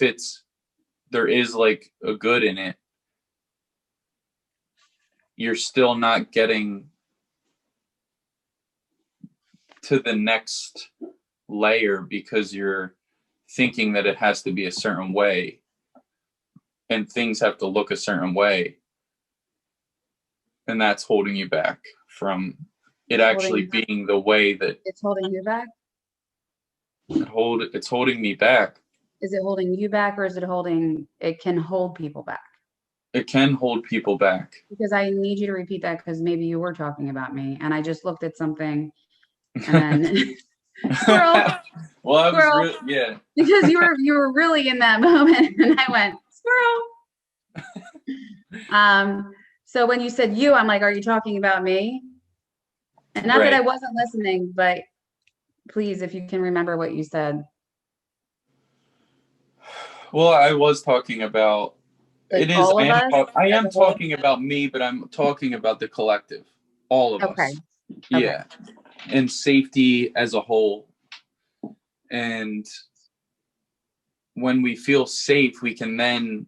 S1: there is like a good in it, you're still not getting to the next layer because you're thinking that it has to be a certain way and things have to look a certain way. And that's holding you back from it actually being the way that
S2: it's holding you back.
S1: It's holding me back.
S2: Is it holding you back, or is it can hold people back?
S1: It can hold people back.
S2: Because I need you to repeat that, because maybe you were talking about me and I just looked at something and then squirrel.
S1: Well, I
S2: squirrel.
S1: was yeah.
S2: Because you were really in that moment and I went, squirrel. So when you said you, I'm like, are you talking about me? And not that I wasn't listening, but please, if you can remember what you said.
S1: Well, I was talking about
S2: like all of us.
S1: I am talking about me, but I'm talking about the collective, all of us. Yeah. And safety as a whole. And when we feel safe, we can then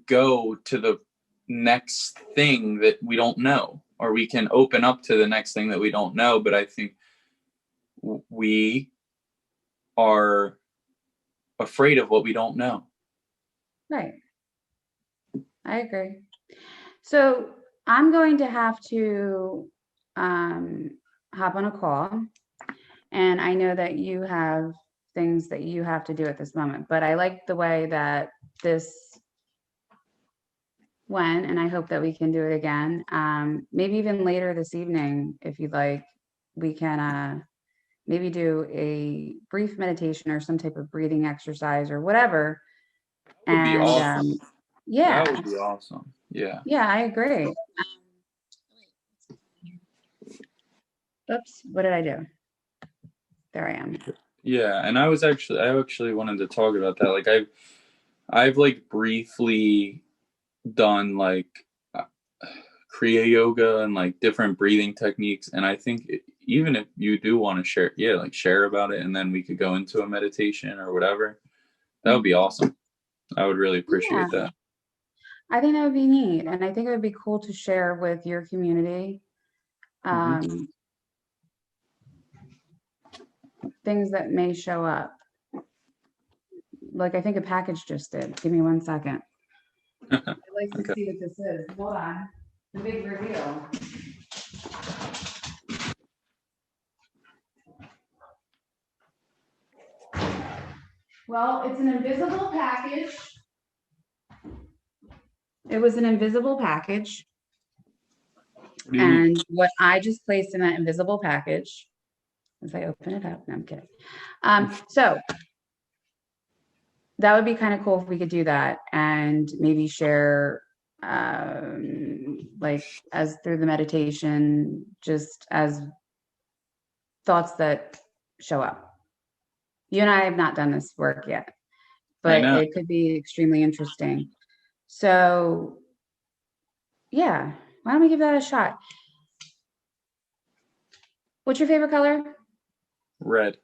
S1: go to the next thing that we don't know, or we can open up to the next thing that we don't know. But I think we are afraid of what we don't know.
S2: Right. I agree. So I'm going to have to hop on a call, and I know that you have things that you have to do at this moment, but I like the way that this went, and I hope that we can do it again. Maybe even later this evening, if you'd like, we can maybe do a brief meditation or some type of breathing exercise or whatever.
S1: That would be awesome.
S2: Yeah.
S1: That would be awesome. Yeah.
S2: Yeah, I agree. Oops, what did I do? There I am.
S1: Yeah, and I actually wanted to talk about that. Like I've like briefly done like Kriya yoga and like different breathing techniques, and I think even if you do want to share, share about it, and then we could go into a meditation or whatever. That would be awesome. I would really appreciate that.
S2: I think that would be neat, and I think it would be cool to share with your community. Things that may show up. Like I think a package just did. Give me 1 second. I'd like to see what this is. Hold on. The big reveal. Well, it's an invisible package. It was an invisible package. And what I just placed in that invisible package, as I open it up, no, I'm kidding. So that would be kind of cool if we could do that and maybe share like as through the meditation, just as thoughts that show up. You and I have not done this work yet, but it could be extremely interesting. So yeah, why don't we give that a shot? What's your favorite color?
S1: Red.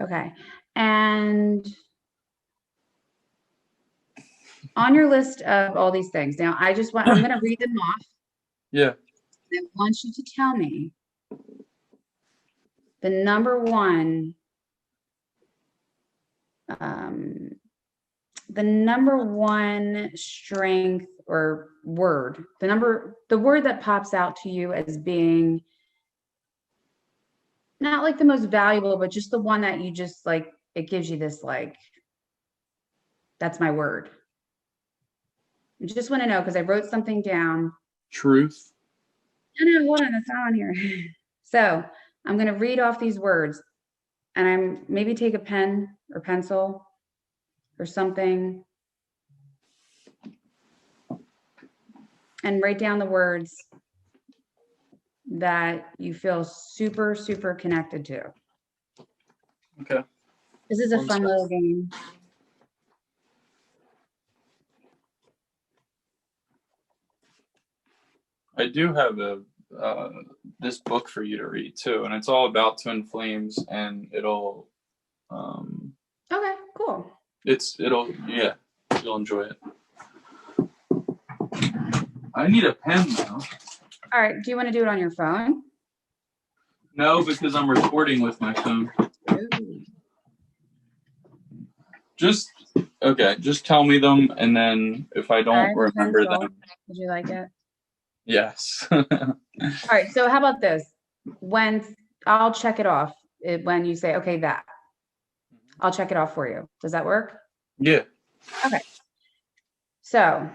S2: Okay. And on your list of all these things, now I'm going to read them off.
S1: Yeah.
S2: I want you to tell me the number one strength or word, the word that pops out to you as being not like the most valuable, but just the one that you just like, it gives you this, like, that's my word. I just want to know, because I wrote something down.
S1: Truth.
S2: No, hold on, that's not on here. So I'm going to read off these words, and I'm maybe take a pen or pencil or something and write down the words that you feel super, super connected to.
S1: Okay.
S2: This is a fun little game.
S1: I do have a this book for you to read too, and it's all about twin flames, and it'll
S2: Okay, cool.
S1: yeah, you'll enjoy it. I need a pen now.
S2: All right. Do you want to do it on your phone?
S1: No, because I'm recording with my phone.
S2: Ooh.
S1: Just tell me them, and then if I don't remember them.
S2: Would you like it?
S1: Yes.
S2: All right. So how about this? When I'll check it off when you say, okay, that. I'll check it off for you. Does that work?
S1: Yeah.
S2: Okay. So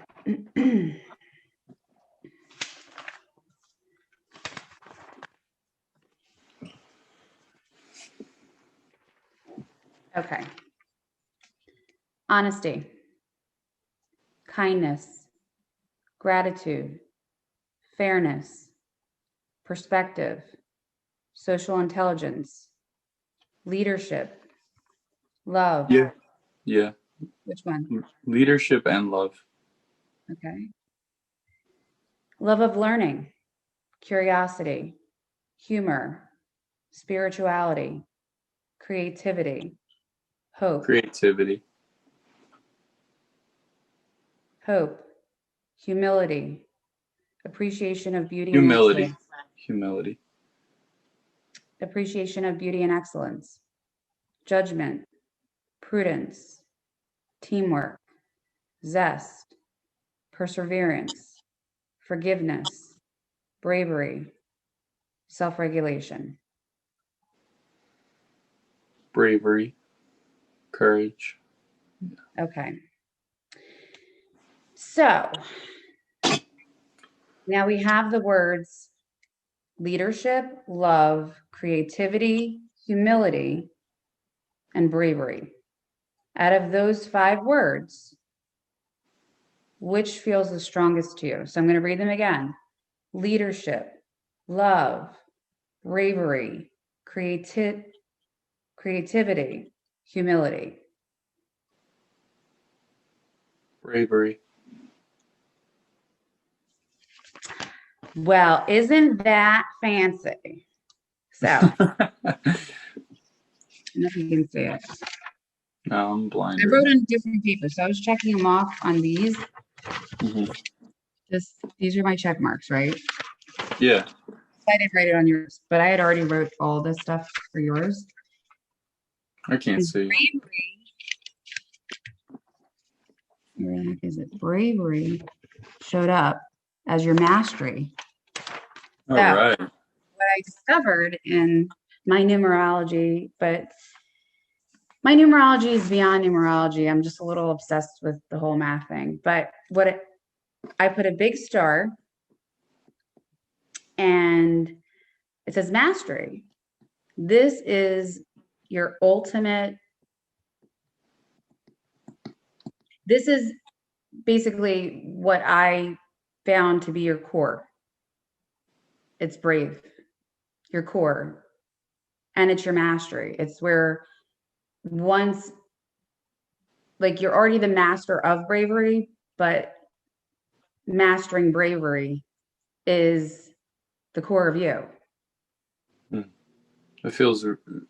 S2: okay. Honesty, kindness, gratitude, fairness, perspective, social intelligence, leadership, love.
S1: Yeah. Yeah.
S2: Which one?
S1: Leadership and love.
S2: Okay. Love of learning, curiosity, humor, spirituality, creativity, hope.
S1: Creativity.
S2: Hope, humility, appreciation of beauty and
S1: Humility.
S2: excellence.
S1: Humility.
S2: Appreciation of beauty and excellence, judgment, prudence, teamwork, zest, perseverance, forgiveness, bravery, self-regulation.
S1: Bravery. Courage.
S2: Okay. So now we have the words leadership, love, creativity, humility, and bravery. Out of those 5 words, which feels the strongest to you? So I'm going to read them again. Leadership, love, bravery, creativity, humility.
S1: Bravery.
S2: Well, isn't that fancy? So, I don't know if you can see it.
S1: No, I'm blind.
S2: I wrote on different papers, so I was checking them off on these.
S1: Mm-hmm.
S2: These are my check marks, right?
S1: Yeah.
S2: I didn't write it on yours, but I had already wrote all this stuff for yours.
S1: I can't see.
S2: Bravery. Where the heck is it? Bravery showed up as your mastery.
S1: All right.
S2: What I discovered in my numerology, but my numerology is beyond numerology. I'm just a little obsessed with the whole math thing. But I put a big star and it says mastery. This is your ultimate. This is basically what I found to be your core. It's brave, your core, and it's your mastery. It's where once, like, you're already the master of bravery, but mastering bravery is the core of you.
S1: It feels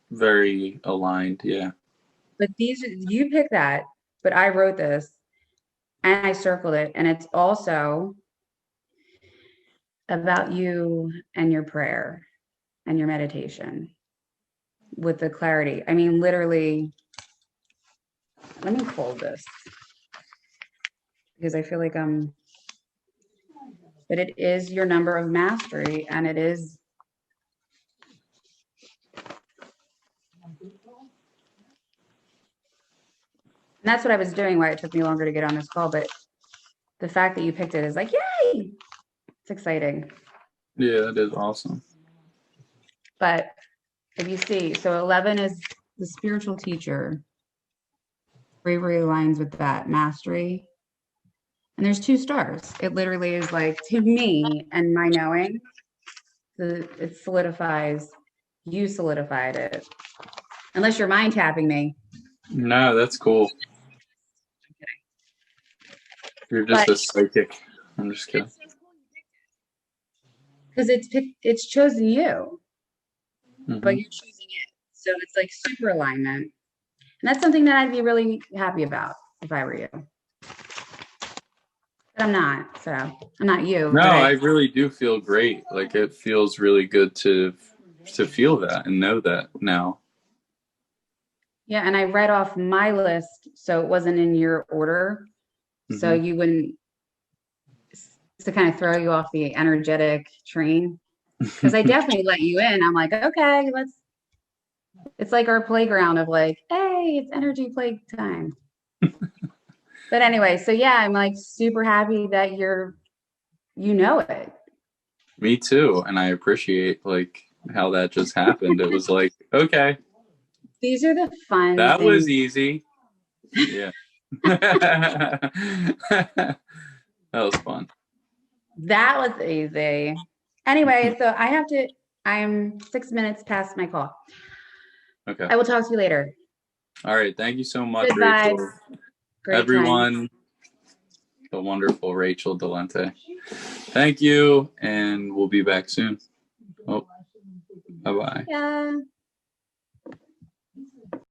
S1: very aligned. Yeah.
S2: But you pick that, but I wrote this and I circled it. And it's also about you and your prayer and your meditation with the clarity. I mean, literally, let me fold this because I feel like but it is your number of mastery and it is. And that's what I was doing, why it took me longer to get on this call. But the fact that you picked it is like, yay! It's exciting.
S1: Yeah, that is awesome.
S2: But if you see, so 11 is the spiritual teacher. Bravery aligns with that mastery. And there's 2 stars. It literally is like, to me and my knowing, it solidifies, you solidified it. Unless you're mind tapping me.
S1: No, that's cool. You're just a psychic. I'm just kidding.
S2: because it's chosen you, but
S1: Hmm.
S2: you're choosing it. So it's like super alignment. And that's something that I'd be really happy about if I were you. But I'm not. So I'm not you,
S1: No,
S2: but
S1: I
S2: I,
S1: really do feel great. Like it feels really good to feel that and know that now.
S2: yeah. And I read off my list. So it wasn't in your order. So
S1: Hmm.
S2: you wouldn't, to kind of throw you off the energetic train. Cause I definitely let you in. I'm like, okay, it's like our playground of like, hey, it's energy play time. But anyway, so yeah, I'm like super happy that you know it.
S1: Me too, and I appreciate like how that just happened. It was like, okay,
S2: These are the fun
S1: that was
S2: things.
S1: easy. Yeah. That was fun.
S2: That was easy. Anyway, so I'm 6 minutes past my call.
S1: Okay.
S2: I will talk to you later.
S1: All right. Thank you so much,
S2: Good vibes.
S1: Rachel.
S2: Great time.
S1: Everyone, the wonderful Rachel Delente. Thank you, and we'll be back soon. Oh, bye bye.
S2: Yeah.